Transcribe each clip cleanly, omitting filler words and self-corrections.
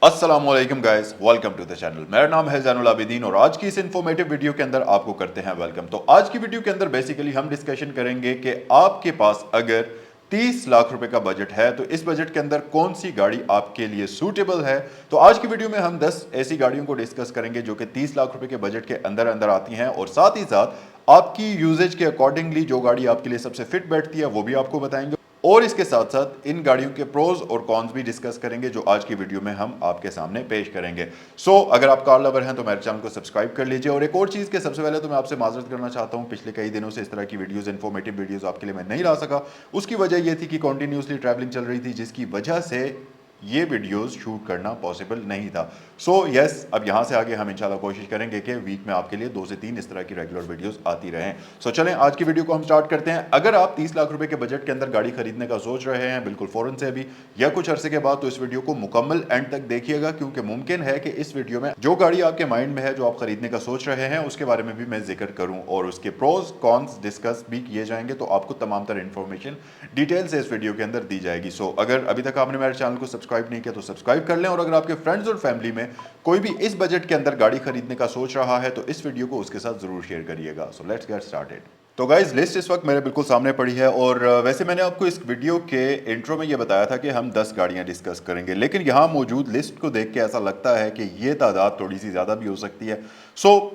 अस्सलामुअलैकुम guys, welcome to the channel. मेरा नाम है ज़ैनुल आबिदीन और आज की इस इन्फॉर्मेटिव वीडियो के अंदर आपको करते हैं वेलकम। तो आज की वीडियो के अंदर बेसिकली हम डिस्कशन करेंगे कि आपके पास अगर 30 लाख रुपए का बजट है तो इस बजट के अंदर कौन सी गाड़ी आपके लिए सूटेबल है। तो आज की वीडियो में हम 10 ऐसी गाड़ियों को डिस्कस करेंगे जो कि 30 लाख रुपए के बजट के अंदर अंदर आती हैं और साथ ही साथ आपकी यूजेज के अकॉर्डिंगली जो गाड़ी आपके लिए सबसे फिट बैठती है वो भी आपको बताएंगे और इसके साथ साथ इन गाड़ियों के प्रोज और कॉन्स भी डिस्कस करेंगे जो आज की वीडियो में हम आपके सामने पेश करेंगे। अगर आप कार लवर हैं तो मेरे चैनल को सब्सक्राइब कर लीजिए। और एक और चीज़ के सबसे पहले तो मैं आपसे माजरत करना चाहता हूं, पिछले कई दिनों से इस तरह की वीडियोस इन्फॉर्मेटिव वीडियोस आपके लिए मैं नहीं ला सका। उसकी वजह यह थी कि कॉन्टीन्यूसली ट्रैवलिंग चल रही थी जिसकी वजह से ये वीडियोस शूट करना पॉसिबल नहीं था। अब यहाँ से आगे हम इंशाल्लाह कोशिश करेंगे कि वीक में आपके लिए 2 से 3 इस तरह की रेगुलर वीडियोस आती रहें। चलें आज की वीडियो को हम स्टार्ट करते हैं। अगर आप 30 लाख रुपए के बजट के अंदर गाड़ी खरीदने का सोच रहे हैं बिल्कुल फौरन से अभी या कुछ अरसे के बाद, तो इस वीडियो को मुकम्मल एंड तक देखिएगा क्योंकि मुमकिन है कि इस वीडियो में जो गाड़ी आपके माइंड में है जो आप खरीदने का सोच रहे हैं उसके बारे में भी मैं जिक्र करूं और उसके प्रोज कॉन्स डिस्कस भी किए जाएंगे, तो आपको तमाम तरह इंफॉर्मेशन डिटेल से इस वीडियो के अंदर दी जाएगी। अगर अभी तक आपने मेरे चैनल को सब्सक्राइब नहीं किया तो सब्सक्राइब कर लें और अगर आपके फ्रेंड्स और फैमिली में कोई भी इस बजट के अंदर गाड़ी खरीदने का सोच रहा है तो इस वीडियो को उसके साथ जरूर शेयर करिएगा। Let's get started. तो गाइज लिस्ट इस वक्त मेरे बिल्कुल सामने पड़ी है और वैसे मैंने आपको इस वीडियो के इंट्रो में ये बताया था कि हम 10 गाड़ियां डिस्कस करेंगे, लेकिन यहाँ मौजूद लिस्ट को देख के ऐसा लगता है कि ये तादाद थोड़ी सी ज़्यादा भी हो सकती है।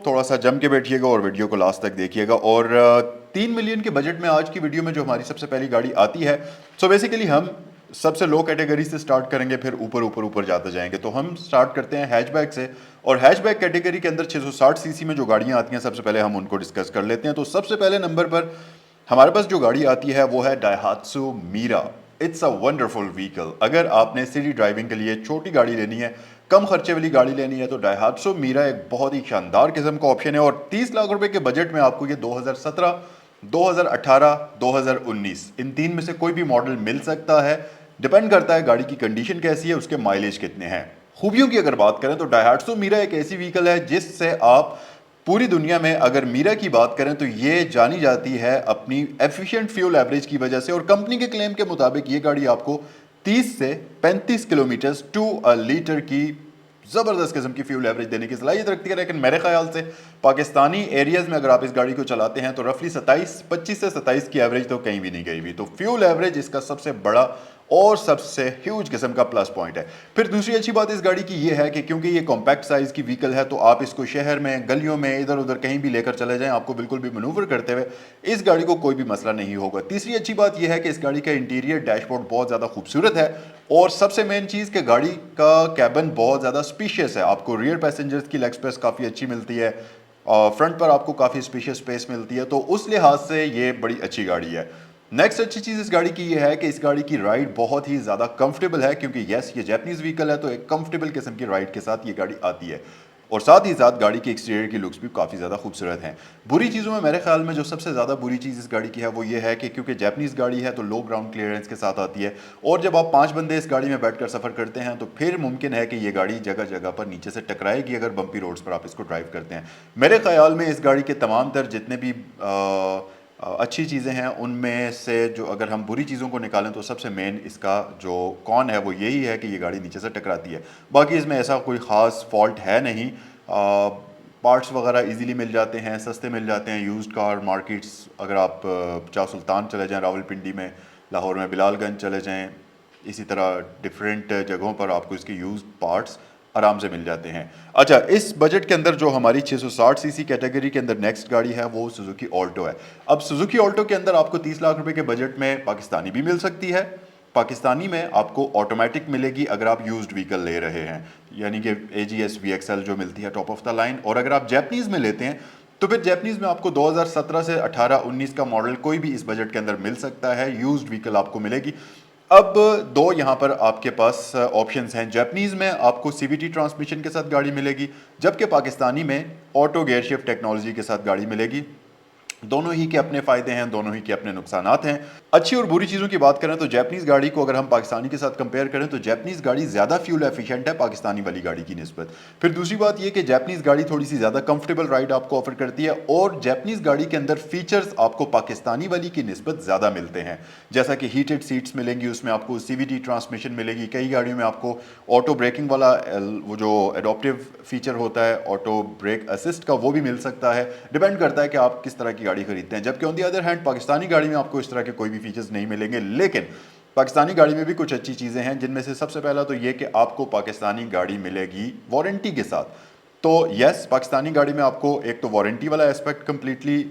थोड़ा सा जम के बैठिएगा और वीडियो को लास्ट तक देखिएगा। और 3 मिलियन के बजट में आज की वीडियो में जो हमारी सबसे पहली गाड़ी आती है, बेसिकली हम सबसे लो कैटेगरी से स्टार्ट करेंगे, फिर ऊपर ऊपर ऊपर जाते जाएंगे। तो हम स्टार्ट करते हैं हैचबैक से और हैचबैक कैटेगरी के अंदर 660 सीसी में जो गाड़ियां आती हैं सबसे पहले हम उनको डिस्कस कर लेते हैं। तो सबसे पहले नंबर पर हमारे पास जो गाड़ी आती है वो है Daihatsu Mira. It's a wonderful vehicle. अगर आपने सिटी ड्राइविंग के लिए छोटी गाड़ी लेनी है, कम खर्चे वाली गाड़ी लेनी है, तो डायहात्सु मीरा एक बहुत ही शानदार किस्म का ऑप्शन है। और 30 लाख रुपए के बजट में आपको ये 2017, 2018, 2019 इन तीन में से कोई भी मॉडल मिल सकता है। डिपेंड करता है गाड़ी की कंडीशन कैसी है, उसके माइलेज कितने हैं। खूबियों की अगर बात करें तो डायहात्सु मीरा एक ऐसी व्हीकल है जिससे आप पूरी दुनिया में अगर मीरा की बात करें तो ये जानी जाती है अपनी एफिशिएंट फ्यूल एवरेज की वजह से। और कंपनी के क्लेम के मुताबिक ये गाड़ी आपको 30 से 35 किलोमीटर टू अ लीटर की जबरदस्त किस्म की फ्यूल एवरेज देने की सलाहियत रखती है। लेकिन मेरे ख्याल से पाकिस्तानी एरियाज में अगर आप इस गाड़ी को चलाते हैं तो रफली 25 से 27 की एवरेज तो कहीं भी नहीं गई हुई। तो फ्यूल एवरेज इसका सबसे बड़ा और सबसे ह्यूज किस्म का प्लस पॉइंट है। फिर दूसरी अच्छी बात इस गाड़ी की ये है कि क्योंकि ये कॉम्पैक्ट साइज की व्हीकल है तो आप इसको शहर में, गलियों में, इधर उधर कहीं भी लेकर चले जाएं, आपको बिल्कुल भी मनूवर करते हुए इस गाड़ी को कोई भी मसला नहीं होगा। तीसरी अच्छी बात यह है कि इस गाड़ी का इंटीरियर डैशबोर्ड बहुत ज़्यादा खूबसूरत है और सबसे मेन चीज़ कि गाड़ी का कैबिन बहुत ज़्यादा स्पेशियस है। आपको रियर पैसेंजर्स की लेग स्पेस काफ़ी अच्छी मिलती है और फ्रंट पर आपको काफ़ी स्पेशियस स्पेस मिलती है, तो उस लिहाज से ये बड़ी अच्छी गाड़ी है। नेक्स्ट अच्छी चीज़ इस गाड़ी की यह है कि इस गाड़ी की राइड बहुत ही ज़्यादा कंफर्टेबल है क्योंकि यस ये जैपनीज व्हीकल है तो एक कंफर्टेबल किस्म की राइड के साथ ये गाड़ी आती है। और साथ ही साथ गाड़ी के एक्सटीरियर की लुक्स भी काफ़ी ज़्यादा खूबसूरत हैं। बुरी चीज़ों में मेरे ख्याल में जो सबसे ज़्यादा बुरी चीज़ इस गाड़ी की है वो ये है कि क्योंकि जैपनीज़ गाड़ी है तो लो ग्राउंड क्लियरेंस के साथ आती है और जब आप 5 बंदे इस गाड़ी में बैठकर सफ़र करते हैं तो फिर मुमकिन है कि ये गाड़ी जगह जगह पर नीचे से टकराएगी अगर बम्पी रोड्स पर आप इसको ड्राइव करते हैं। मेरे ख्याल में इस गाड़ी के तमाम तर जितने भी अच्छी चीज़ें हैं उनमें से जो अगर हम बुरी चीज़ों को निकालें तो सबसे मेन इसका जो कौन है वो यही है कि ये गाड़ी नीचे से टकराती है। बाकी इसमें ऐसा कोई ख़ास फॉल्ट है नहीं। पार्ट्स वगैरह इजीली मिल जाते हैं, सस्ते मिल जाते हैं। यूज्ड कार मार्केट्स अगर आप चाहे सुल्तान चले जाएं, रावलपिंडी में, लाहौर में बिलालगंज चले जाएं, इसी तरह डिफरेंट जगहों पर आपको इसके यूज्ड पार्ट्स आराम से मिल जाते हैं। अच्छा, इस बजट के अंदर जो हमारी 660 सीसी कैटेगरी के अंदर नेक्स्ट गाड़ी है वो सुजुकी ऑल्टो है। अब सुजुकी ऑल्टो के अंदर आपको 30 लाख रुपए के बजट में पाकिस्तानी भी मिल सकती है। पाकिस्तानी में आपको ऑटोमेटिक मिलेगी अगर आप यूज्ड व्हीकल ले रहे हैं, यानी कि AGS VXL जो मिलती है टॉप ऑफ द लाइन। और अगर आप जैपनीज़ में लेते हैं तो फिर जैपनीज़ में आपको 2017 से 18-19 का मॉडल कोई भी इस बजट के अंदर मिल सकता है, यूज्ड व्हीकल आपको मिलेगी। अब दो यहाँ पर आपके पास ऑप्शंस हैं। जैपनीज़ में आपको CVT ट्रांसमिशन के साथ गाड़ी मिलेगी, जबकि पाकिस्तानी में ऑटो गियर शिफ्ट टेक्नोलॉजी के साथ गाड़ी मिलेगी। दोनों ही के अपने फायदे हैं, दोनों ही के अपने नुकसानात हैं। अच्छी और बुरी चीज़ों की बात करें तो जापानीज़ गाड़ी को अगर हम पाकिस्तानी के साथ कंपेयर करें तो जापानीज़ गाड़ी ज़्यादा फ्यूल एफिशिएंट है पाकिस्तानी वाली गाड़ी की निस्बत। फिर दूसरी बात यह कि जापानीज़ गाड़ी थोड़ी सी ज़्यादा कंफर्टेबल राइड आपको ऑफर करती है और जापानीज़ गाड़ी के अंदर फीचर्स आपको पाकिस्तानी वाली की निस्बत ज़्यादा मिलते हैं, जैसा कि हीटेड सीट्स मिलेंगी, उसमें आपको सीवीटी ट्रांसमिशन मिलेगी, कई गाड़ियों में आपको ऑटो ब्रेकिंग वाला वो जो एडॉप्टिव फीचर होता है ऑटो ब्रेक असिस्ट का, वो भी मिल सकता है। डिपेंड करता है कि आप किस तरह की गाड़ी खरीदते हैं। जबकि on the other hand Pakistani गाड़ी में आपको इस तरह के कोई भी फीचर्स नहीं मिलेंगे, लेकिन पाकिस्तानी गाड़ी में भी कुछ अच्छी चीज़ें हैं, जिनमें से सबसे पहला तो ये कि आपको पाकिस्तानी गाड़ी मिलेगी वारंटी के साथ। तो यस, पाकिस्तानी गाड़ी में आपको एक तो वारंटी वाला एस्पेक्ट कंप्लीटली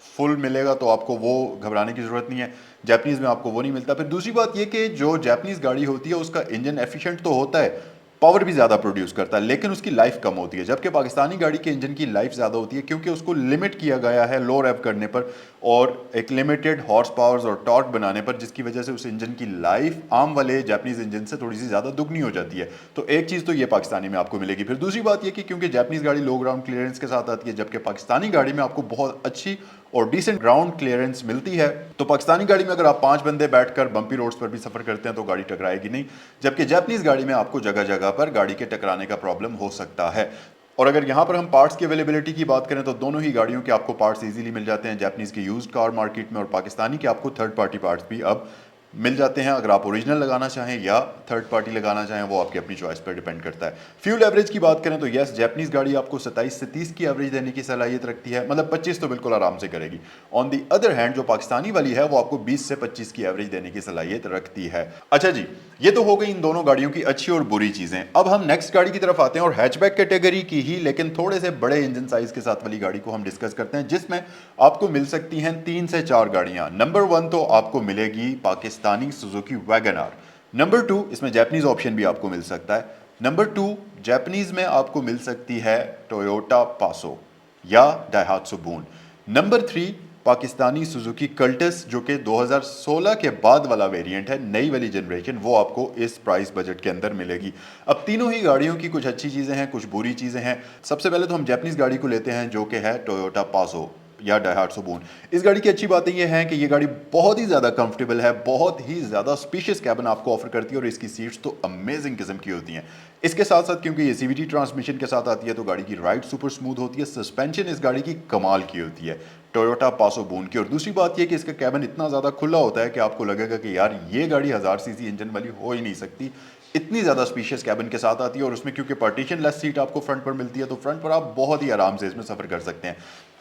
फुल मिलेगा, तो आपको वो घबराने की ज़रूरत नहीं है। जापानीज़ में आपको वो नहीं मिलता। फिर दूसरी बात ये कि जो जापानीज़ गाड़ी होती है उसका इंजन एफिशिएंट तो होता है, पावर भी ज़्यादा प्रोड्यूस करता है, लेकिन उसकी लाइफ कम होती है। जबकि पाकिस्तानी गाड़ी के इंजन की लाइफ ज़्यादा होती है, क्योंकि उसको लिमिट किया गया है लो रेव करने पर और एक लिमिटेड हॉर्स पावर्स और टॉर्क बनाने पर, जिसकी वजह से उस इंजन की लाइफ आम वाले जापानीज़ इंजन से थोड़ी सी ज़्यादा दुगनी हो जाती है। तो एक चीज़ तो ये पाकिस्तानी में आपको मिलेगी। फिर दूसरी बात ये कि क्योंकि जापानीज़ गाड़ी लो ग्राउंड क्लियरेंस के साथ आती है, जबकि पाकिस्तानी गाड़ी में आपको बहुत अच्छी और डिसेंट ग्राउंड क्लियरेंस मिलती है। तो पाकिस्तानी गाड़ी में अगर आप 5 बंदे बैठकर बम्पी रोड्स पर भी सफर करते हैं तो गाड़ी टकराएगी नहीं, जबकि जापानीज़ गाड़ी में आपको जगह जगह पर गाड़ी के टकराने का प्रॉब्लम हो सकता है। और अगर यहाँ पर हम पार्ट्स की अवेलेबिलिटी की बात करें तो दोनों ही गाड़ियों के आपको पार्ट्स इजीली मिल जाते हैं, जापानीज़ के यूज्ड कार मार्केट में, और पाकिस्तानी के आपको थर्ड पार्टी पार्ट्स भी अब मिल जाते हैं। अगर आप ओरिजिनल लगाना चाहें या थर्ड पार्टी लगाना चाहें, वो आपकी अपनी चॉइस पर डिपेंड करता है। फ्यूल एवरेज की बात करें तो यस, जापानीज़ गाड़ी आपको 27 से 30 की एवरेज देने की सलाहियत रखती है, मतलब 25 तो बिल्कुल आराम से करेगी। ऑन दी अदर हैंड जो पाकिस्तानी वाली है वो आपको 20 से 25 की एवरेज देने की सलाहियत रखती है। अच्छा जी, ये तो हो गई इन दोनों गाड़ियों की अच्छी और बुरी चीज़ें। अब हम नेक्स्ट गाड़ी की तरफ आते हैं और हैचबैक कैटेगरी की ही लेकिन थोड़े से बड़े इंजन साइज के साथ वाली गाड़ी को हम डिस्कस करते हैं, जिसमें आपको मिल सकती हैं 3 से 4 गाड़ियां। नंबर 1 तो आपको मिलेगी Pakistani Suzuki Wagon R. Number 2, इसमें जापानीज ऑप्शन भी आपको मिल सकता है। नंबर 2, जापानीज में आपको मिल सकती है टोयोटा पासो या डायहात्सु बून। नंबर 3, पाकिस्तानी सुजुकी कल्टस, जो कि 2016 के बाद वाला वेरिएंट है, नई वाली जनरेशन, वो आपको इस प्राइस बजट के अंदर मिलेगी। अब तीनों ही गाड़ियों की कुछ अच्छी चीज़ें हैं, कुछ बुरी चीज़ें हैं। सबसे पहले तो हम जापानीज गाड़ी को लेते हैं, जो कि है टोयोटा पासो या डायहात्सु बून। इस गाड़ी की अच्छी बातें ये हैं कि ये गाड़ी बहुत ही ज़्यादा कंफर्टेबल है, बहुत ही ज़्यादा स्पेशियस कैबिन आपको ऑफर करती है और इसकी सीट्स तो अमेजिंग किस्म की होती हैं। इसके साथ साथ क्योंकि ये सीवीटी ट्रांसमिशन के साथ आती है तो गाड़ी की राइड सुपर स्मूथ होती है। सस्पेंशन इस गाड़ी की कमाल की होती है टोयोटा पासो बून की। और दूसरी बात यह कि इसका कैबिन इतना ज़्यादा खुला होता है कि आपको लगेगा कि यार ये गाड़ी 1000 सीसी इंजन वाली हो ही नहीं सकती, इतनी ज़्यादा स्पेशियस कैबिन के साथ आती है। और उसमें क्योंकि पार्टीशन लेस सीट आपको फ्रंट पर मिलती है तो फ्रंट पर आप बहुत ही आराम से इसमें सफ़र कर सकते हैं।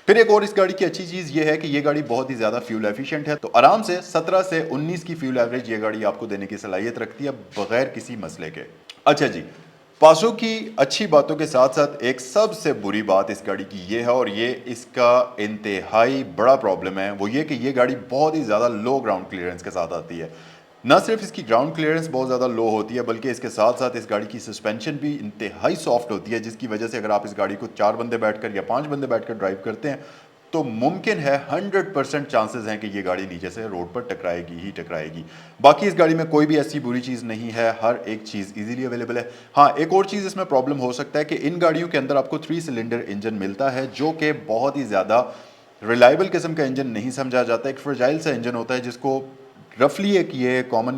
फिर एक और इस गाड़ी की अच्छी चीज़ ये है कि ये गाड़ी बहुत ही ज़्यादा फ्यूल एफिशिएंट है, तो आराम से 17 से 19 की फ्यूल एवरेज ये गाड़ी आपको देने की सलाहियत रखती है बगैर किसी मसले के। अच्छा जी, पासो की अच्छी बातों के साथ साथ एक सबसे बुरी बात इस गाड़ी की ये है, और ये इसका इंतहाई बड़ा प्रॉब्लम है, वो ये कि ये गाड़ी बहुत ही ज़्यादा लो ग्राउंड क्लियरेंस के साथ आती है। ना सिर्फ इसकी ग्राउंड क्लियरेंस बहुत ज़्यादा लो होती है, बल्कि इसके साथ साथ इस गाड़ी की सस्पेंशन भी इंतहाई सॉफ्ट होती है, जिसकी वजह से अगर आप इस गाड़ी को 4 बंदे बैठकर या 5 बंदे बैठकर ड्राइव करते हैं तो मुमकिन है 100% चांसेस हैं कि ये गाड़ी नीचे से रोड पर टकराएगी ही टकराएगी। बाकी इस गाड़ी में कोई भी ऐसी बुरी चीज़ नहीं है, हर एक चीज़ इजीली अवेलेबल है। हाँ, एक और चीज़ इसमें प्रॉब्लम हो सकता है कि इन गाड़ियों के अंदर आपको 3 सिलेंडर इंजन मिलता है, जो कि बहुत ही ज़्यादा रिलायबल किस्म का इंजन नहीं समझा जाता। एक फ्रेजाइल सा इंजन होता है, जिसको रफली एक ये कॉमन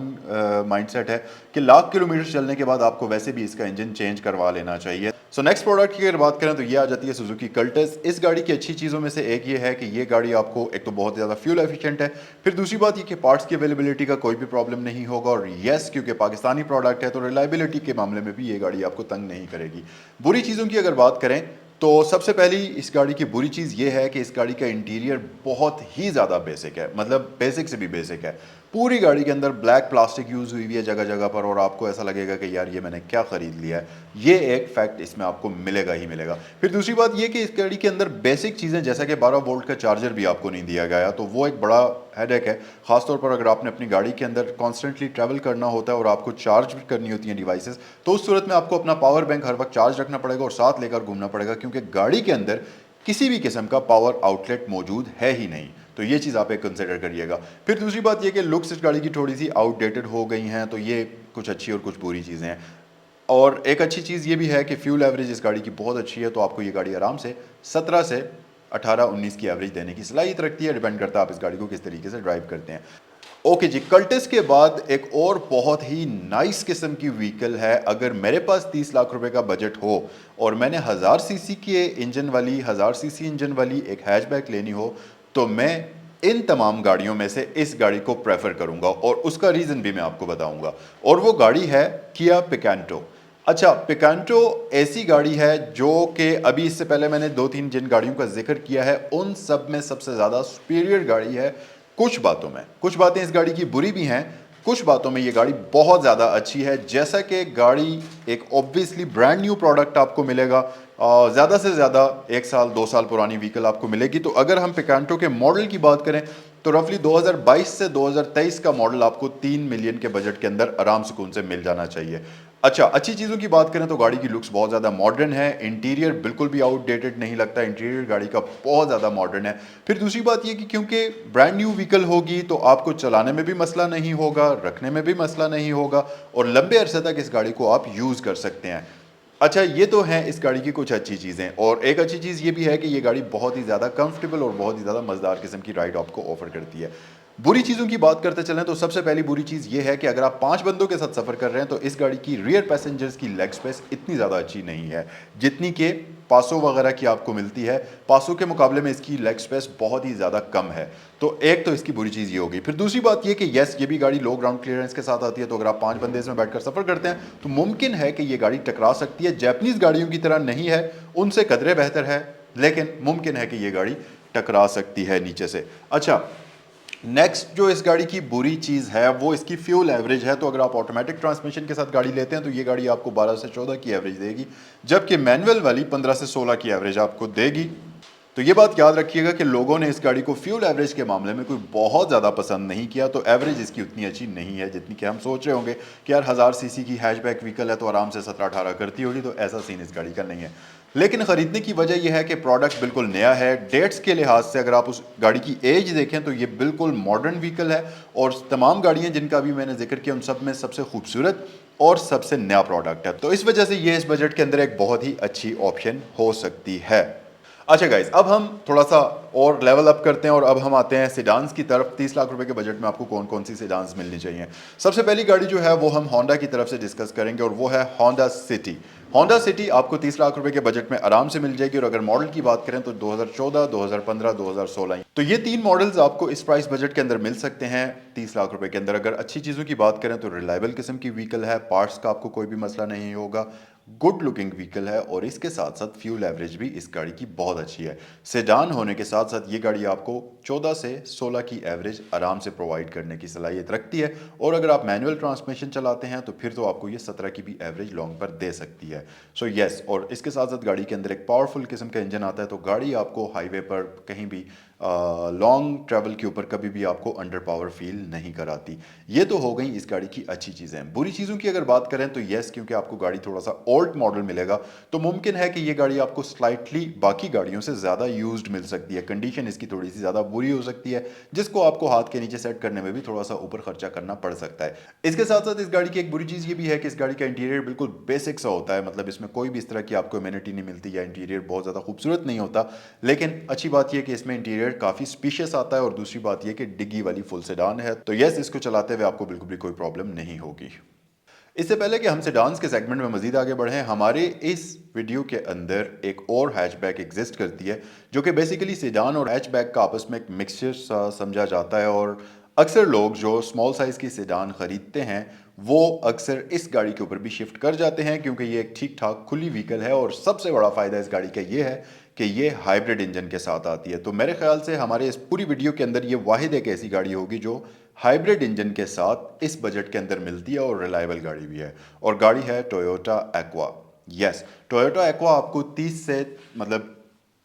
माइंडसेट है कि लाख किलोमीटर चलने के बाद आपको वैसे भी इसका इंजन चेंज करवा लेना चाहिए। सो नेक्स्ट प्रोडक्ट की अगर बात करें तो ये आ जाती है सुजुकी कल्टस। इस गाड़ी की अच्छी चीज़ों में से एक ये है कि ये गाड़ी आपको एक तो बहुत ज़्यादा फ्यूल एफिशिएंट है, फिर दूसरी बात ये कि पार्ट्स की अवेलेबिलिटी का कोई भी प्रॉब्लम नहीं होगा, और यस, क्योंकि पाकिस्तानी प्रोडक्ट है तो रिलायबिलिटी के मामले में भी ये गाड़ी आपको तंग नहीं करेगी। बुरी चीज़ों की अगर बात करें तो सबसे पहली इस गाड़ी की बुरी चीज़ ये है कि इस गाड़ी का इंटीरियर बहुत ही ज़्यादा बेसिक है, मतलब बेसिक से भी बेसिक है। पूरी गाड़ी के अंदर ब्लैक प्लास्टिक यूज़ हुई है जगह जगह पर, और आपको ऐसा लगेगा कि यार ये मैंने क्या ख़रीद लिया है। ये एक फैक्ट इसमें आपको मिलेगा ही मिलेगा। फिर दूसरी बात ये कि इस गाड़ी के अंदर बेसिक चीज़ें जैसा कि 12 वोल्ट का चार्जर भी आपको नहीं दिया गया, तो वो एक बड़ा हेडेक है, ख़ासतौर पर अगर आपने अपनी गाड़ी के अंदर कॉन्स्टेंटली ट्रैवल करना होता है और आपको चार्ज भी करनी होती है डिवाइसेस, तो उस सूरत में आपको अपना पावर बैंक हर वक्त चार्ज रखना पड़ेगा और साथ लेकर घूमना पड़ेगा, क्योंकि गाड़ी के अंदर किसी भी किस्म का पावर आउटलेट मौजूद है ही नहीं। तो ये चीज़ आप एक कंसिडर करिएगा। फिर दूसरी बात ये कि लुक्स इस गाड़ी की थोड़ी सी आउटडेटेड हो गई हैं, तो ये कुछ अच्छी और कुछ बुरी चीज़ें हैं। और एक अच्छी चीज़ ये भी है कि फ्यूल एवरेज इस गाड़ी की बहुत अच्छी है, तो आपको ये गाड़ी आराम से 17 से 18-19 की एवरेज देने की सलाहियत रखती है। डिपेंड करता है आप इस गाड़ी को किस तरीके से ड्राइव करते हैं। ओके जी, कल्टस के बाद एक और बहुत ही नाइस किस्म की व्हीकल है। अगर मेरे पास 30 लाख रुपए का बजट हो और मैंने 1000 सीसी के इंजन वाली 1000 सीसी इंजन वाली एक हैचबैक लेनी हो, तो मैं इन तमाम गाड़ियों में से इस गाड़ी को प्रेफर करूंगा और उसका रीजन भी मैं आपको बताऊंगा। और वो गाड़ी है किया पिकेंटो। अच्छा, पिकेंटो ऐसी गाड़ी है जो कि अभी इससे पहले मैंने 2-3 जिन गाड़ियों का जिक्र किया है उन सब में सबसे ज़्यादा सुपीरियर गाड़ी है। कुछ बातों में, कुछ बातें इस गाड़ी की बुरी भी हैं, कुछ बातों में ये गाड़ी बहुत ज़्यादा अच्छी है। जैसा कि गाड़ी एक ऑब्वियसली ब्रांड न्यू प्रोडक्ट आपको मिलेगा, ज़्यादा से ज़्यादा 1 साल 2 साल पुरानी व्हीकल आपको मिलेगी। तो अगर हम पिकेंटो के मॉडल की बात करें तो रफली 2022 से 2023 का मॉडल आपको 3 मिलियन के बजट के अंदर आराम सुकून से मिल जाना चाहिए। अच्छा, अच्छी चीज़ों की बात करें तो गाड़ी की लुक्स बहुत ज़्यादा मॉडर्न है, इंटीरियर बिल्कुल भी आउटडेटेड नहीं लगता, इंटीरियर गाड़ी का बहुत ज़्यादा मॉडर्न है। फिर दूसरी बात ये कि क्योंकि ब्रांड न्यू व्हीकल होगी तो आपको चलाने में भी मसला नहीं होगा, रखने में भी मसला नहीं होगा और लंबे अरसे तक इस गाड़ी को आप यूज़ कर सकते हैं। अच्छा, ये तो है इस गाड़ी की कुछ अच्छी चीज़ें। और एक अच्छी चीज़ ये भी है कि ये गाड़ी बहुत ही ज़्यादा कंफर्टेबल और बहुत ही ज़्यादा मज़ेदार किस्म की राइड आपको ऑफर करती है। बुरी चीज़ों की बात करते चलें तो सबसे पहली बुरी चीज़ ये है कि अगर आप 5 बंदों के साथ सफ़र कर रहे हैं तो इस गाड़ी की रियर पैसेंजर्स की लेग स्पेस इतनी ज़्यादा अच्छी नहीं है जितनी कि पासो वगैरह की आपको मिलती है। पासो के मुकाबले में इसकी लेग स्पेस बहुत ही ज़्यादा कम है। तो एक तो इसकी बुरी चीज़ ये होगी। फिर दूसरी बात ये कि यस, ये भी गाड़ी लो ग्राउंड क्लियरेंस के साथ आती है, तो अगर आप 5 बंदे इसमें बैठकर सफ़र करते हैं तो मुमकिन है कि ये गाड़ी टकरा सकती है। जैपनीज़ गाड़ियों की तरह नहीं है, उनसे कदरे बेहतर है, लेकिन मुमकिन है कि ये गाड़ी टकरा सकती है नीचे से। अच्छा, नेक्स्ट जो इस गाड़ी की बुरी चीज़ है वो इसकी फ्यूल एवरेज है। तो अगर आप ऑटोमेटिक ट्रांसमिशन के साथ गाड़ी लेते हैं तो ये गाड़ी आपको 12 से 14 की एवरेज देगी, जबकि मैनुअल वाली 15 से 16 की एवरेज आपको देगी। तो ये बात याद रखिएगा कि लोगों ने इस गाड़ी को फ्यूल एवरेज के मामले में कोई बहुत ज़्यादा पसंद नहीं किया, तो एवरेज इसकी उतनी अच्छी नहीं है जितनी कि हम सोच रहे होंगे कि यार 1000 सीसी की हैचबैक व्हीकल है तो आराम से 17-18 करती होगी। तो ऐसा सीन इस गाड़ी का नहीं है। लेकिन ख़रीदने की वजह यह है कि प्रोडक्ट बिल्कुल नया है। डेट्स के लिहाज से अगर आप उस गाड़ी की एज देखें तो ये बिल्कुल मॉडर्न व्हीकल है और तमाम गाड़ियाँ जिनका भी मैंने जिक्र किया उन सब में सबसे खूबसूरत और सबसे नया प्रोडक्ट है। तो इस वजह से ये इस बजट के अंदर एक बहुत ही अच्छी ऑप्शन हो सकती है। अच्छा गाइस, अब हम थोड़ा सा और लेवल अप करते हैं और अब हम आते हैं सेडान्स की तरफ। 30 लाख रुपए के बजट में आपको कौन कौन सी सेडान्स मिलनी चाहिए। सबसे पहली गाड़ी जो है वो हम होंडा की तरफ से डिस्कस करेंगे और वो है होंडा सिटी। होंडा सिटी आपको 30 लाख रुपए के बजट में आराम से मिल जाएगी और अगर मॉडल की बात करें तो 2014, 2015, 2016, तो ये 3 मॉडल्स आपको इस प्राइस बजट के अंदर मिल सकते हैं 30 लाख रुपए के अंदर। अगर अच्छी चीज़ों की बात करें तो रिलायबल किस्म की व्हीकल है, पार्ट्स का आपको कोई भी मसला नहीं होगा, गुड लुकिंग व्हीकल है और इसके साथ साथ फ्यूल एवरेज भी इस गाड़ी की बहुत अच्छी है। सेडान होने के साथ साथ ये गाड़ी आपको 14 से 16 की एवरेज आराम से प्रोवाइड करने की सलाहियत रखती है और अगर आप मैनुअल ट्रांसमिशन चलाते हैं तो फिर तो आपको ये 17 की भी एवरेज लॉन्ग पर दे सकती है। सो यस, और इसके साथ साथ गाड़ी के अंदर एक पावरफुल किस्म का इंजन आता है, तो गाड़ी आपको हाईवे पर कहीं भी लॉन्ग ट्रैवल के ऊपर कभी भी आपको अंडर पावर फील नहीं कराती। ये तो हो गई इस गाड़ी की अच्छी चीज़ें। बुरी चीज़ों की अगर बात करें तो यस, क्योंकि आपको गाड़ी थोड़ा सा ओल्ड मॉडल मिलेगा तो मुमकिन है कि ये गाड़ी आपको स्लाइटली बाकी गाड़ियों से ज़्यादा यूज्ड मिल सकती है। कंडीशन इसकी थोड़ी सी ज़्यादा बुरी हो सकती है जिसको आपको हाथ के नीचे सेट करने में भी थोड़ा सा ऊपर खर्चा करना पड़ सकता है। इसके साथ साथ इस गाड़ी की एक बुरी चीज़ ये भी है कि इस गाड़ी का इंटीरियर बिल्कुल बेसिक सा होता है, मतलब इसमें कोई भी इस तरह की आपको इम्यूनिटी नहीं मिलती या इंटीरियर बहुत ज़्यादा खूबसूरत नहीं होता। लेकिन अच्छी बात यह कि इसमें इंटीरियर काफ़ी स्पीशियस आता है और दूसरी बात यह कि डिग्गी वाली फुल सेडान है, तो यस, इसको चलाते हुए आपको बिल्कुल भी कोई प्रॉब्लम नहीं होगी। इससे पहले कि हम सेडान्स के सेगमेंट में मजीद आगे बढ़ें, हमारे इस वीडियो के अंदर एक और हैचबैक एग्जिस्ट करती है जो कि बेसिकली सेडान और हैचबैक का आपस में एक मिक्सचर सा समझा जाता है और अक्सर लोग जो स्मॉल साइज़ की सेडान ख़रीदते हैं वो अक्सर इस गाड़ी के ऊपर भी शिफ्ट कर जाते हैं क्योंकि ये एक ठीक ठाक खुली व्हीकल है और सबसे बड़ा फ़ायदा इस गाड़ी का ये है कि ये हाइब्रिड इंजन के साथ आती है। तो मेरे ख्याल से हमारे इस पूरी वीडियो के अंदर ये वाहिद एक ऐसी गाड़ी होगी जो हाइब्रिड इंजन के साथ इस बजट के अंदर मिलती है और रिलायबल गाड़ी भी है और गाड़ी है Toyota aqua. Yes, Toyota aqua आपको 30 से मतलब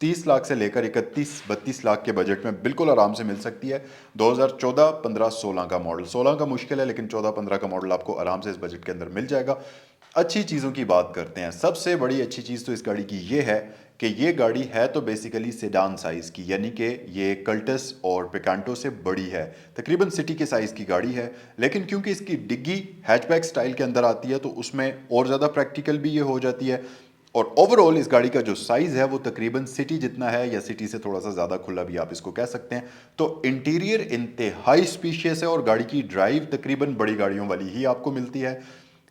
30 लाख से लेकर 31-32 लाख के बजट में बिल्कुल आराम से मिल सकती है। 2014, 15, 16 का मॉडल, 16 का मुश्किल है लेकिन 14-15 का मॉडल आपको आराम से इस बजट के अंदर मिल जाएगा। अच्छी चीज़ों की बात करते हैं। सबसे बड़ी अच्छी चीज़ तो इस गाड़ी की ये है कि ये गाड़ी है तो बेसिकली सेडान साइज़ की, यानी कि ये कल्टस और पिकांटो से बड़ी है, तकरीबन सिटी के साइज़ की गाड़ी है। लेकिन क्योंकि इसकी डिग्गी हैचबैक स्टाइल के अंदर आती है तो उसमें और ज़्यादा प्रैक्टिकल भी ये हो जाती है। और ओवरऑल इस गाड़ी का जो साइज है वो तकरीबन सिटी जितना है, या सिटी से थोड़ा सा ज़्यादा खुला भी आप इसको कह सकते हैं। तो इंटीरियर इंतहाई स्पीशियस है और गाड़ी की ड्राइव तकरीबन बड़ी गाड़ियों वाली ही आपको मिलती है।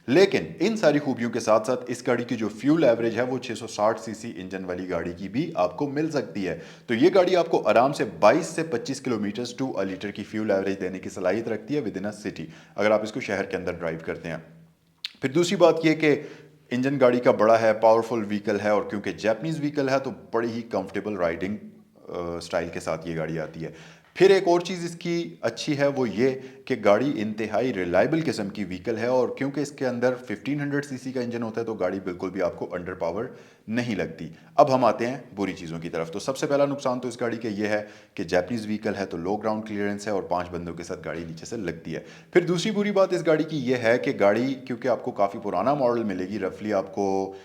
लेकिन इन सारी खूबियों के साथ साथ इस गाड़ी की जो फ्यूल एवरेज है वो 660 सीसी इंजन वाली गाड़ी की भी आपको मिल सकती है। तो ये गाड़ी आपको आराम से 22 से 25 किलोमीटर टू अ लीटर की फ्यूल एवरेज देने की सलाहियत रखती है विद इन अ सिटी, अगर आप इसको शहर के अंदर ड्राइव करते हैं। फिर दूसरी बात यह कि इंजन गाड़ी का बड़ा है, पावरफुल व्हीकल है, और क्योंकि जैपनीज व्हीकल है तो बड़ी ही कंफर्टेबल राइडिंग स्टाइल के साथ ये गाड़ी आती है। फिर एक और चीज़ इसकी अच्छी है वो ये कि गाड़ी इंतहाई रिलायबल किस्म की व्हीकल है, और क्योंकि इसके अंदर 1500 सीसी का इंजन होता है तो गाड़ी बिल्कुल भी आपको अंडर पावर नहीं लगती। अब हम आते हैं बुरी चीज़ों की तरफ। तो सबसे पहला नुकसान तो इस गाड़ी का ये है कि जैपनीज व्हीकल है तो लो ग्राउंड क्लियरेंस है और 5 बंदों के साथ गाड़ी नीचे से लगती है। फिर दूसरी बुरी बात इस गाड़ी की ये है कि गाड़ी क्योंकि आपको काफ़ी पुराना मॉडल मिलेगी, रफली आपको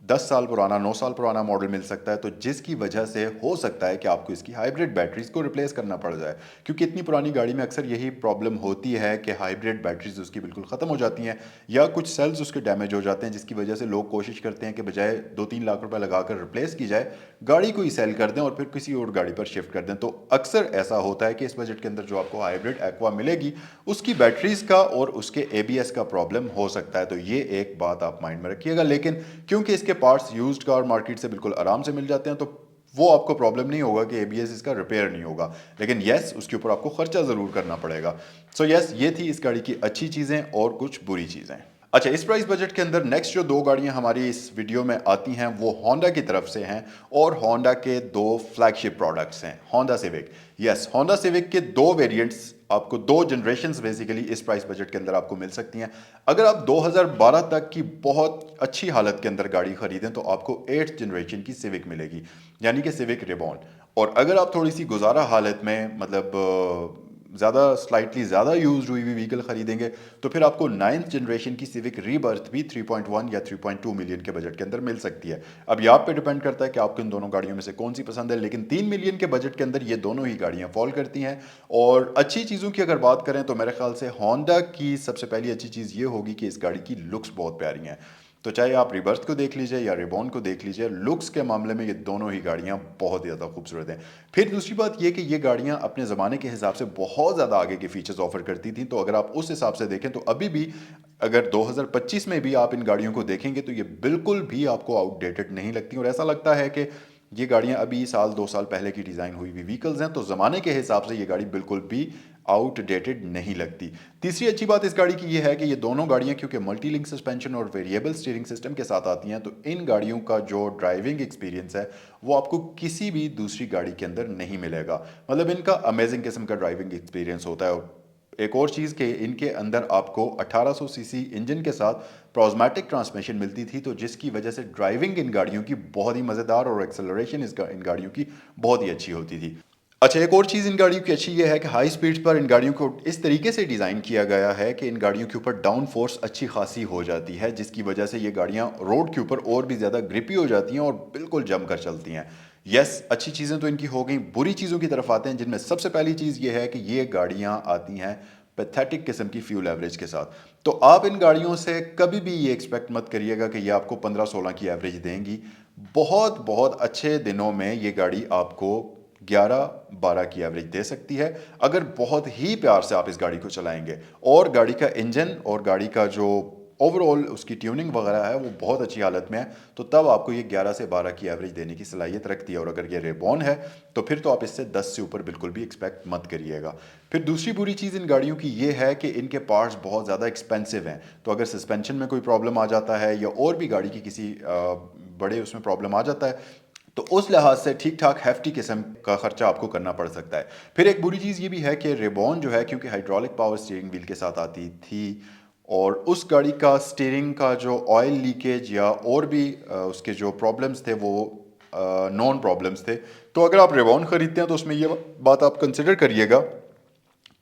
10 साल पुराना, 9 साल पुराना मॉडल मिल सकता है, तो जिसकी वजह से हो सकता है कि आपको इसकी हाइब्रिड बैटरीज को रिप्लेस करना पड़ जाए, क्योंकि इतनी पुरानी गाड़ी में अक्सर यही प्रॉब्लम होती है कि हाइब्रिड बैटरीज उसकी बिल्कुल ख़त्म हो जाती हैं या कुछ सेल्स उसके डैमेज हो जाते हैं, जिसकी वजह से लोग कोशिश करते हैं कि बजाय 2-3 लाख रुपए लगाकर रिप्लेस की जाए, गाड़ी को ही सेल कर दें और फिर किसी और गाड़ी पर शिफ्ट कर दें। तो अक्सर ऐसा होता है कि इस बजट के अंदर जो आपको हाइब्रिड एक्वा मिलेगी उसकी बैटरीज का और उसके एबीएस का प्रॉब्लम हो सकता है। तो ये एक बात आप माइंड में रखिएगा। लेकिन क्योंकि इसके पार्ट्स यूज्ड कार मार्केट से बिल्कुल आराम से मिल जाते हैं तो वो आपको प्रॉब्लम नहीं होगा कि एबीएस इसका रिपेयर नहीं होगा। लेकिन यस, उसके ऊपर आपको खर्चा जरूर करना पड़ेगा। सो यस, ये थी इस गाड़ी की अच्छी चीजें और कुछ बुरी चीजें। अच्छा, इस प्राइस बजट के अंदर नेक्स्ट जो दो गाड़ियां हमारी इस वीडियो में आती हैं वो होंडा की तरफ से हैं, और होंडा के दो फ्लैगशिप प्रोडक्ट्स हैं, Honda civic. Yes, Honda civic के दो वेरिएंट्स आपको, दो जनरेशन्स बेसिकली इस प्राइस बजट के अंदर आपको मिल सकती हैं। अगर आप 2012 तक की बहुत अच्छी हालत के अंदर गाड़ी खरीदें तो आपको 8th जनरेशन की सिविक मिलेगी, यानी कि सिविक रिबॉन। और अगर आप थोड़ी सी गुजारा हालत में, मतलब ज़्यादा स्लाइटली ज़्यादा यूज हुई हुई व्हीकल खरीदेंगे तो फिर आपको 9th जनरेशन की सिविक रीबर्थ भी 3.1 या 3.2 मिलियन के बजट के अंदर मिल सकती है। अब ये आप पे डिपेंड करता है कि आपको इन दोनों गाड़ियों में से कौन सी पसंद है, लेकिन 3 मिलियन के बजट के अंदर ये दोनों ही गाड़ियां फॉल करती हैं। और अच्छी चीज़ों की अगर बात करें तो मेरे ख्याल से होंडा की सबसे पहली अच्छी चीज़ ये होगी कि इस गाड़ी की लुक्स बहुत प्यारी हैं। तो चाहे आप रिबर्थ को देख लीजिए या रिबॉन को देख लीजिए, लुक्स के मामले में ये दोनों ही गाड़ियां बहुत ज़्यादा खूबसूरत हैं। फिर दूसरी बात ये कि ये गाड़ियां अपने ज़माने के हिसाब से बहुत ज़्यादा आगे के फीचर्स ऑफर करती थी। तो अगर आप उस हिसाब से देखें तो अभी भी अगर 2025 में भी आप इन गाड़ियों को देखेंगे तो ये बिल्कुल भी आपको आउटडेटेड नहीं लगती, और ऐसा लगता है कि ये गाड़ियां अभी साल 2 साल पहले की डिज़ाइन हुई हुई व्हीकल्स हैं। तो ज़माने के हिसाब से ये गाड़ी बिल्कुल भी आउटडेटेड नहीं लगती। तीसरी अच्छी बात इस गाड़ी की ये है कि ये दोनों गाड़ियां क्योंकि मल्टी लिंक सस्पेंशन और वेरिएबल स्टीयरिंग सिस्टम के साथ आती हैं, तो इन गाड़ियों का जो ड्राइविंग एक्सपीरियंस है वो आपको किसी भी दूसरी गाड़ी के अंदर नहीं मिलेगा। मतलब इनका अमेजिंग किस्म का ड्राइविंग एक्सपीरियंस होता है। एक और चीज़ के इनके अंदर आपको 1800 सीसी इंजन के साथ प्रोज्मेटिक ट्रांसमिशन मिलती थी, तो जिसकी वजह से ड्राइविंग इन गाड़ियों की बहुत ही मज़ेदार और एक्सेलरेशन इन गाड़ियों की बहुत ही अच्छी होती थी। अच्छा, एक और चीज़ इन गाड़ियों की अच्छी ये है कि हाई स्पीड्स पर इन गाड़ियों को इस तरीके से डिज़ाइन किया गया है कि इन गाड़ियों के ऊपर डाउन फोर्स अच्छी खासी हो जाती है, जिसकी वजह से ये गाड़ियाँ रोड के ऊपर और भी ज़्यादा ग्रिपी हो जाती हैं और बिल्कुल जम कर चलती हैं। यस, अच्छी चीज़ें तो इनकी हो गई, बुरी चीज़ों की तरफ आते हैं, जिनमें सबसे पहली चीज़ ये है कि ये गाड़ियाँ आती हैं पैथेटिक किस्म की फ्यूल एवरेज के साथ। तो आप इन गाड़ियों से कभी भी ये एक्सपेक्ट मत करिएगा कि ये आपको 15-16 की एवरेज देंगी। बहुत बहुत अच्छे दिनों में ये गाड़ी आपको 11-12 की एवरेज दे सकती है, अगर बहुत ही प्यार से आप इस गाड़ी को चलाएंगे और गाड़ी का इंजन और गाड़ी का जो ओवरऑल उसकी ट्यूनिंग वगैरह है वो बहुत अच्छी हालत में है, तो तब आपको ये 11 से 12 की एवरेज देने की सलाहियत रखती है। और अगर ये रेबॉन है तो फिर तो आप इससे 10 से ऊपर बिल्कुल भी एक्सपेक्ट मत करिएगा। फिर दूसरी बुरी चीज़ इन गाड़ियों की ये है कि इनके पार्ट्स बहुत ज़्यादा एक्सपेंसिव हैं। तो अगर सस्पेंशन में कोई प्रॉब्लम आ जाता है या और भी गाड़ी की किसी बड़े उसमें प्रॉब्लम आ जाता है तो उस लिहाज से ठीक ठाक हैफ्टी किस्म का खर्चा आपको करना पड़ सकता है। फिर एक बुरी चीज़ ये भी है कि रेबॉन जो है क्योंकि हाइड्रोलिक पावर स्टीयरिंग व्हील के साथ आती थी, और उस गाड़ी का स्टीयरिंग का जो ऑयल लीकेज या और भी उसके जो प्रॉब्लम्स थे वो नॉन प्रॉब्लम्स थे। तो अगर आप रेबॉन ख़रीदते हैं तो उसमें ये बात आप कंसिडर करिएगा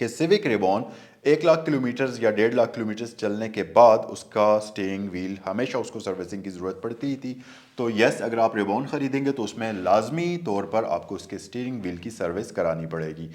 कि सिविक रिबॉन 1 लाख किलोमीटर्स या 1.5 लाख किलोमीटर्स चलने के बाद उसका स्टीयरिंग व्हील हमेशा उसको सर्विसिंग की ज़रूरत पड़ती ही थी। तो यस, अगर आप रिबॉन ख़रीदेंगे तो उसमें लाजमी तौर पर आपको उसके स्टीयरिंग व्हील की सर्विस करानी पड़ेगी।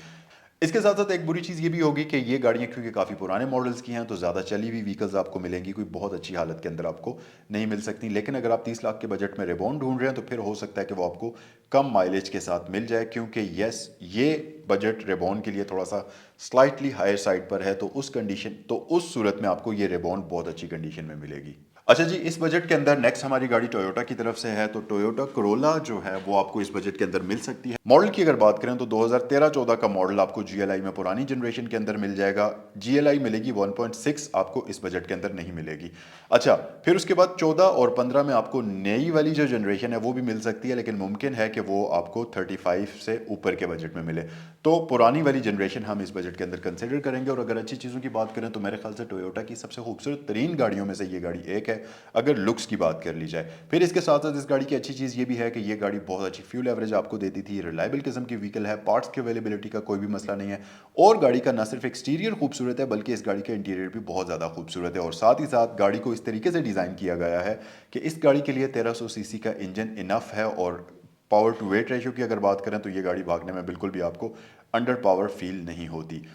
इसके साथ साथ एक बुरी चीज़ ये भी होगी कि ये गाड़ियाँ क्योंकि काफ़ी पुराने मॉडल्स की हैं तो ज़्यादा चली हुई व्हीकल्स आपको मिलेंगी, कोई बहुत अच्छी हालत के अंदर आपको नहीं मिल सकती। लेकिन अगर आप 30 लाख के बजट में रेबॉन ढूंढ रहे हैं तो फिर हो सकता है कि वो आपको कम माइलेज के साथ मिल जाए, क्योंकि यस ये बजट रेबॉन के लिए थोड़ा सा स्लाइटली हायर साइड पर है, तो उस सूरत में आपको ये रेबॉन बहुत अच्छी कंडीशन में मिलेगी। अच्छा जी, इस बजट के अंदर नेक्स्ट हमारी गाड़ी टोयोटा की तरफ से है। तो टोयोटा करोला जो है वो आपको इस बजट के अंदर मिल सकती है। मॉडल की अगर बात करें तो 2013-14 का मॉडल आपको जीएलआई में पुरानी जनरेशन के अंदर मिल जाएगा। जीएलआई मिलेगी 1.6, आपको इस बजट के अंदर नहीं मिलेगी। अच्छा, फिर उसके बाद 14 और 15 में आपको नई वाली जो जनरेशन है वो भी मिल सकती है, लेकिन मुमकिन है कि वो आपको 35 से ऊपर के बजट में मिले। तो पुरानी वाली जनरेशन हम इस बजट के अंदर कंसिडर करेंगे। और अगर अच्छी चीज़ों की बात करें तो मेरे ख्याल से टोयोटा की सबसे खूबसूरत तरीन गाड़ियों में से ये गाड़ी एक है, अगर लुक्स की बात कर ली जाए। फिर इसके साथ साथ इस गाड़ी की अच्छी चीज़ ये भी है कि ये गाड़ी बहुत अच्छी फ्यूल एवरेज आपको देती थी, रिलायबल किस्म की व्हीकल है, पार्ट्स की अवेलेबिलिटी का कोई भी मसला नहीं है। और गाड़ी का न सिर्फ एक्सटीरियर खूबसूरत है बल्कि इस गाड़ी का इंटीरियर भी बहुत ज़्यादा खूबसूरत है। और साथ ही साथ गाड़ी को इस तरीके से डिज़ाइन किया गया है कि इस गाड़ी के लिए 1300 सीसी का इंजन इनफ है। और पावर टू वेट रेशियो की अगर बात करें तो ये गाड़ी भागने में बिल्कुल भी आपको अंडर पावर फील नहीं होती।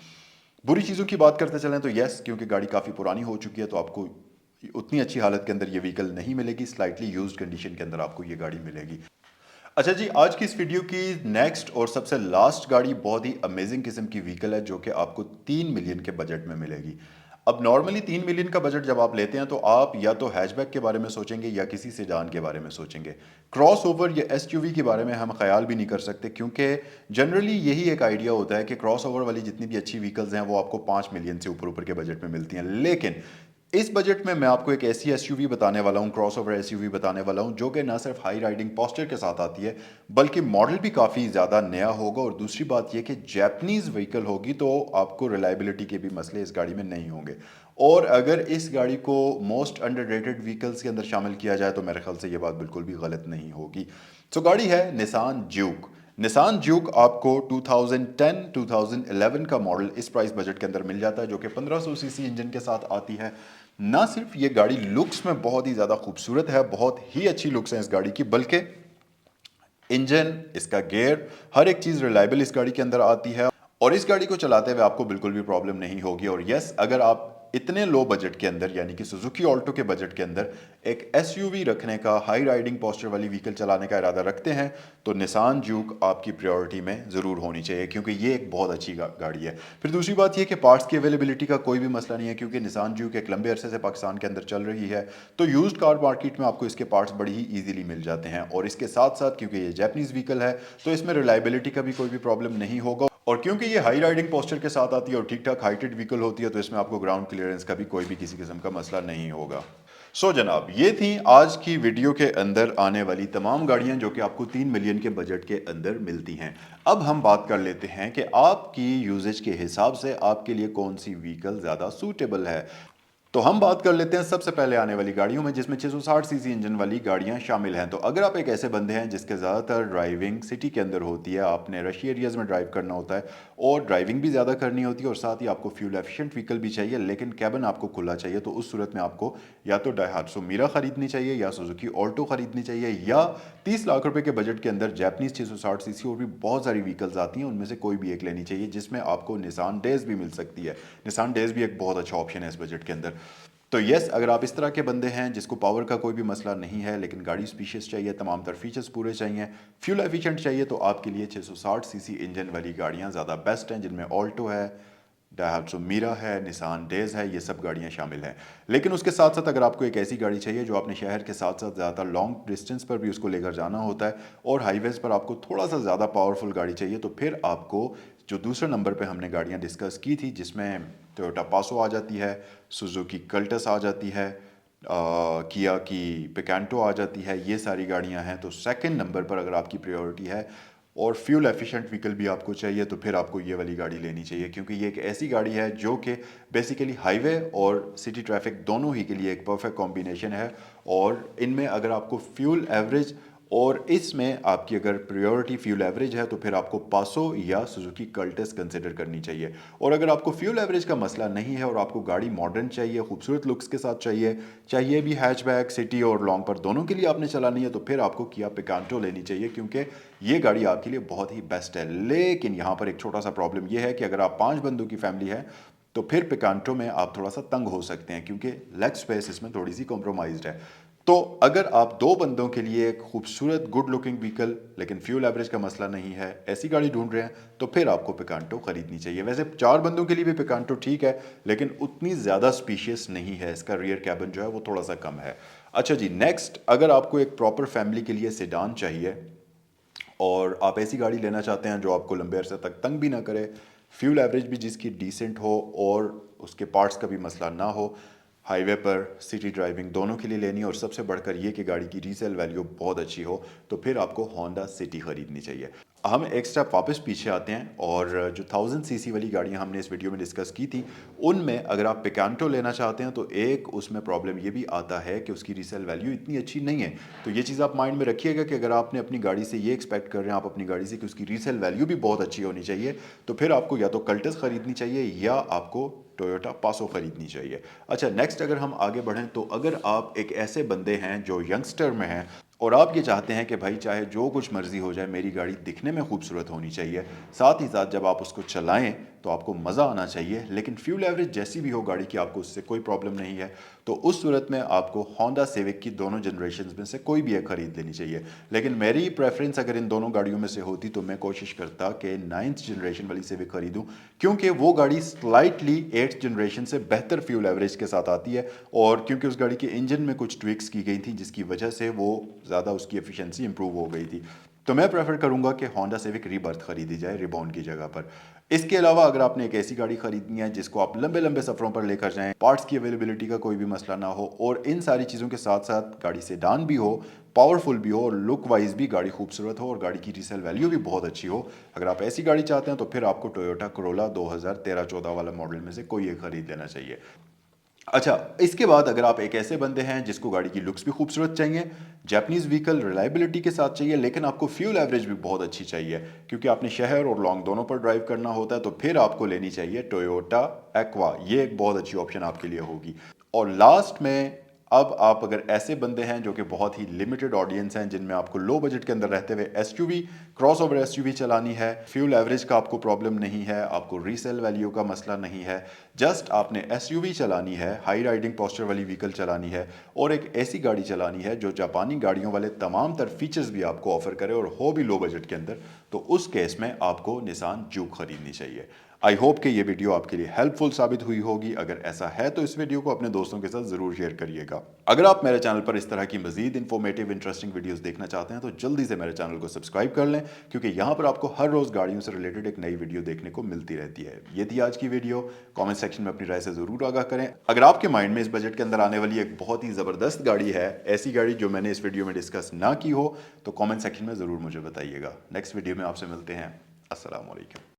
बुरी चीज़ों की बात करते चलें तो यस, क्योंकि गाड़ी काफ़ी पुरानी हो चुकी है तो आपको उतनी अच्छी हालत के अंदर ये व्हीकल नहीं मिलेगी, स्लाइटली यूज्ड कंडीशन के अंदर आपको ये गाड़ी मिलेगी। अच्छा जी, आज की इस वीडियो की नेक्स्ट और सबसे लास्ट गाड़ी बहुत ही अमेजिंग किस्म की व्हीकल है जो कि आपको 3 मिलियन के बजट में मिलेगी। अब नॉर्मली 3 मिलियन का बजट जब आप लेते हैं तो आप या तो हैचबैक के बारे में सोचेंगे या किसी सेडान के बारे में सोचेंगे। क्रॉस ओवर या एसयूवी के बारे में हम ख्याल भी नहीं कर सकते, क्योंकि जनरली यही एक आइडिया होता है कि क्रॉस ओवर वाली जितनी भी अच्छी व्हीकल्स हैं वो आपको 5 मिलियन से ऊपर ऊपर के बजट में मिलती हैं। लेकिन इस बजट में मैं आपको एक ऐसी एसयूवी बताने वाला हूं, क्रॉसओवर एसयूवी बताने वाला हूं जो कि ना सिर्फ हाई राइडिंग पोस्चर के साथ आती है बल्कि मॉडल भी काफ़ी ज़्यादा नया होगा। और दूसरी बात यह कि जैपनीज व्हीकल होगी तो आपको रिलायबिलिटी के भी मसले इस गाड़ी में नहीं होंगे। और अगर इस गाड़ी को मोस्ट अंडररेटेड व्हीकल्स के अंदर शामिल किया जाए तो मेरे ख्याल से यह बात बिल्कुल भी गलत नहीं होगी। सो गाड़ी है निसान ड्यूक। निसान ड्यूक आपको 2010-2011 का मॉडल इस प्राइस बजट के अंदर मिल जाता है जो कि 1500 सीसी इंजन के साथ आती है। ना सिर्फ ये गाड़ी लुक्स में बहुत ही ज़्यादा खूबसूरत है, बहुत ही अच्छी लुक्स हैं इस गाड़ी की, बल्कि इंजन, इसका गियर, हर एक चीज़ रिलायबल इस गाड़ी के अंदर आती है। और इस गाड़ी को चलाते हुए आपको बिल्कुल भी प्रॉब्लम नहीं होगी। और यस, अगर आप इतने लो बजट के अंदर यानी कि सुजुकी ऑल्टो के बजट के अंदर एक एसयूवी रखने का, हाई राइडिंग पोस्चर वाली व्हीकल चलाने का इरादा रखते हैं तो निसान ड्यूक आपकी प्रायोरिटी में ज़रूर होनी चाहिए, क्योंकि ये एक बहुत अच्छी गाड़ी है। फिर दूसरी बात यह कि पार्ट्स की अवेलेबिलिटी का कोई भी मसला नहीं है, क्योंकि निसान ड्यूक एक लंबे अरसे से पाकिस्तान के अंदर चल रही है तो यूज्ड कार मार्केट में आपको इसके पार्ट्स बड़ी ही ईजिली मिल जाते हैं। और इसके साथ साथ क्योंकि ये जैपनीज व्हीकल है तो इसमें रिलायबिलिटी का भी कोई भी प्रॉब्लम नहीं होगा। और क्योंकि ये हाई राइडिंग पोस्चर के साथ आती है और ठीक ठाक हाइटेड व्हीकल होती है तो इसमें आपको ग्राउंड क्लियरेंस का भी कोई भी किसी किस्म का मसला नहीं होगा। सो जनाब, ये थी आज की वीडियो के अंदर आने वाली तमाम गाड़ियां जो कि आपको 3 मिलियन के बजट के अंदर मिलती हैं। अब हम बात कर लेते हैं कि आपकी यूजेज के हिसाब से आपके लिए कौन सी व्हीकल ज़्यादा सूटेबल है। तो हम बात कर लेते हैं सबसे पहले आने वाली गाड़ियों में, जिसमें 660 सीसी इंजन वाली गाड़ियां शामिल हैं। तो अगर आप एक ऐसे बंदे हैं जिसके ज़्यादातर ड्राइविंग सिटी के अंदर होती है, आपने रश एरियाज में ड्राइव करना होता है और ड्राइविंग भी ज़्यादा करनी होती है और साथ ही आपको फ्यूल एफिशिएंट व्हीकल भी चाहिए लेकिन कैबिन आपको खुला चाहिए, तो उस सूरत में आपको या तो डायहात्सो मीरा खरीदनी चाहिए या सुजुकी ऑल्टो खरीदनी चाहिए, या 30 लाख रुपए के बजट के अंदर जैपनीज 660 सीसी और भी बहुत सारी व्हीकल्स आती हैं, उनमें से कोई भी एक लेनी चाहिए, जिसमें आपको निसान डेज भी मिल सकती है। निसान डेज भी एक बहुत अच्छा ऑप्शन है इस बजट के अंदर। तो यस, अगर आप इस तरह के बंदे हैं जिसको पावर का कोई भी मसला नहीं है लेकिन गाड़ी स्पीशियस चाहिए, तमाम तर फीचर्स पूरे चाहिए, फ्यूल एफिशिएंट चाहिए, तो आपके लिए 660 सीसी इंजन वाली गाड़ियां ज़्यादा बेस्ट हैं, जिनमें ऑल्टो है, डायहात्सो मीरा है, निसान डेज है, ये सब गाड़ियां शामिल हैं। लेकिन उसके साथ साथ अगर आपको एक ऐसी गाड़ी चाहिए जो अपने शहर के साथ साथ ज़्यादातर लॉन्ग डिस्टेंस पर भी उसको लेकर जाना होता है और हाईवेज़ पर आपको थोड़ा सा ज़्यादा पावरफुल गाड़ी चाहिए, तो फिर आपको जो दूसरे नंबर पे हमने गाड़ियां डिस्कस की थी जिसमें टोयोटा पासो आ जाती है, सुजुकी कल्टस आ जाती है, किया की पिकेंटो आ जाती है, ये सारी गाड़ियां हैं। तो सेकंड नंबर पर अगर आपकी प्रायोरिटी है और फ्यूल एफिशिएंट व्हीकल भी आपको चाहिए तो फिर आपको ये वाली गाड़ी लेनी चाहिए, क्योंकि ये एक ऐसी गाड़ी है जो कि बेसिकली हाईवे और सिटी ट्रैफिक दोनों ही के लिए एक परफेक्ट कॉम्बिनेशन है। और इनमें अगर आपको फ्यूल एवरेज और इसमें आपकी अगर प्रायोरिटी फ्यूल एवरेज है तो फिर आपको पासो या सुजुकी कल्टस कंसिडर करनी चाहिए। और अगर आपको फ्यूल एवरेज का मसला नहीं है और आपको गाड़ी मॉडर्न चाहिए, खूबसूरत लुक्स के साथ चाहिए भी हैचबैक सिटी और लॉन्ग पर दोनों के लिए आपने चलानी है, तो फिर आपको किया पिकांटो लेनी चाहिए क्योंकि ये गाड़ी आपके लिए बहुत ही बेस्ट है। लेकिन यहाँ पर एक छोटा सा प्रॉब्लम ये है कि अगर आप 5 बंदों की फैमिली है तो फिर पिकांटो में आप थोड़ा सा तंग हो सकते हैं क्योंकि लेग स्पेस इसमें थोड़ी सी कॉम्प्रोमाइज्ड है। तो अगर आप 2 बंदों के लिए एक खूबसूरत गुड लुकिंग व्हीकल लेकिन फ्यूल एवरेज का मसला नहीं है, ऐसी गाड़ी ढूंढ रहे हैं, तो फिर आपको पिकांटो खरीदनी चाहिए। वैसे 4 बंदों के लिए भी पिकांटो ठीक है, लेकिन उतनी ज़्यादा स्पीशियस नहीं है, इसका रियर कैबिन जो है वो थोड़ा सा कम है। अच्छा जी, नेक्स्ट अगर आपको एक प्रॉपर फैमिली के लिए सेडान चाहिए और आप ऐसी गाड़ी लेना चाहते हैं जो आपको लंबे अरसे तक तंग भी ना करे, फ्यूल एवरेज भी जिसकी डिसेंट हो और उसके पार्ट्स का भी मसला ना हो, हाईवे पर सिटी ड्राइविंग दोनों के लिए लेनी है और सबसे बढ़कर ये कि गाड़ी की रीसेल वैल्यू बहुत अच्छी हो, तो फिर आपको होंडा सिटी खरीदनी चाहिए। हम एक स्टेप वापस पीछे आते हैं और जो 1000 सीसी वाली गाड़ियां हमने इस वीडियो में डिस्कस की थी, उनमें अगर आप पिकांटो लेना चाहते हैं तो एक उसमें प्रॉब्लम ये भी आता है कि उसकी रीसेल वैल्यू इतनी अच्छी नहीं है। तो ये चीज़ आप माइंड में रखिएगा कि अगर आपने अपनी गाड़ी से ये एक्सपेक्ट कर रहे हैं आप अपनी गाड़ी से कि उसकी रीसेल वैल्यू भी बहुत अच्छी होनी चाहिए, तो फिर आपको या तो कल्टस खरीदनी चाहिए या आपको टोयोटा पासो खरीदनी चाहिए। अच्छा, नेक्स्ट अगर हम आगे बढ़ें तो अगर आप एक ऐसे बंदे हैं जो यंगस्टर में हैं और आप ये चाहते हैं कि भाई चाहे जो कुछ मर्जी हो जाए मेरी गाड़ी दिखने में खूबसूरत होनी चाहिए, साथ ही साथ जब आप उसको चलाएं तो आपको मज़ा आना चाहिए, लेकिन फ्यूल एवरेज जैसी भी हो गाड़ी की आपको उससे कोई प्रॉब्लम नहीं है, तो उस सूरत में आपको होंडा सिविक की दोनों जनरेशन में से कोई भी एक खरीद लेनी चाहिए। लेकिन मेरी प्रेफरेंस अगर इन दोनों गाड़ियों में से होती तो मैं कोशिश करता कि 9th जनरेशन वाली सिविक खरीदूं, क्योंकि वो गाड़ी स्लाइटली 8th जनरेशन से बेहतर फ्यूल एवरेज के साथ आती है और क्योंकि उस गाड़ी के इंजन में कुछ ट्विक्स की गई थी जिसकी वजह से वो ज़्यादा उसकी एफिशिएंसी इंप्रूव हो गई थी। तो मैं प्रेफर करूंगा कि होंडा सिविक रीबर्थ खरीदी जाए रिबॉन्ड की जगह पर। इसके अलावा अगर आपने एक ऐसी गाड़ी खरीदनी है जिसको आप लंबे लंबे सफरों पर लेकर जाएं, पार्ट्स की अवेलेबिलिटी का कोई भी मसला ना हो और इन सारी चीज़ों के साथ साथ गाड़ी सेडान भी हो, पावरफुल भी हो और लुक वाइज भी गाड़ी खूबसूरत हो और गाड़ी की रीसेल वैल्यू भी बहुत अच्छी हो, अगर आप ऐसी गाड़ी चाहते हैं तो फिर आपको टोयोटा करोला 2013-14 वाला मॉडल में से कोई एक खरीद लेना चाहिए। अच्छा, इसके बाद अगर आप एक ऐसे बंदे हैं जिसको गाड़ी की लुक्स भी खूबसूरत चाहिए, जापानीज व्हीकल रिलायबिलिटी के साथ चाहिए, लेकिन आपको फ्यूल एवरेज भी बहुत अच्छी चाहिए क्योंकि आपने शहर और लॉन्ग दोनों पर ड्राइव करना होता है, तो फिर आपको लेनी चाहिए टोयोटा एक्वा। ये एक बहुत अच्छी ऑप्शन आपके लिए होगी। और लास्ट में अब आप अगर ऐसे बंदे हैं जो कि बहुत ही लिमिटेड ऑडियंस हैं जिनमें आपको लो बजट के अंदर रहते हुए एसयूवी, क्रॉसओवर एसयूवी चलानी है, फ्यूल एवरेज का आपको प्रॉब्लम नहीं है, आपको रीसेल वैल्यू का मसला नहीं है, जस्ट आपने एसयूवी चलानी है, हाई राइडिंग पोस्चर वाली व्हीकल चलानी है और एक ऐसी गाड़ी चलानी है जो जापानी गाड़ियों वाले तमाम तर फीचर्स भी आपको ऑफर करे और हो भी लो बजट के अंदर, तो उस केस में आपको निसान जूक खरीदनी चाहिए। आई होप कि ये वीडियो आपके लिए हेल्पफुल साबित हुई होगी। अगर ऐसा है तो इस वीडियो को अपने दोस्तों के साथ ज़रूर शेयर करिएगा। अगर आप मेरे चैनल पर इस तरह की मजीद इन्फॉर्मेटिव इंटरेस्टिंग वीडियोस देखना चाहते हैं तो जल्दी से मेरे चैनल को सब्सक्राइब कर लें क्योंकि यहाँ पर आपको हर रोज़ गाड़ियों से रिलेटेड एक नई वीडियो देखने को मिलती रहती है। ये थी आज की वीडियो। कॉमेंट सेक्शन में अपनी राय से ज़रूर आगाह करें। अगर आपके माइंड में इस बजट के अंदर आने वाली एक बहुत ही ज़बरदस्त गाड़ी है, ऐसी गाड़ी जो मैंने इस वीडियो में डिस्कस ना की हो, तो कॉमेंट सेक्शन में ज़रूर मुझे बताइएगा। नेक्स्ट वीडियो में आपसे मिलते हैं। अस्सलाम वालेकुम।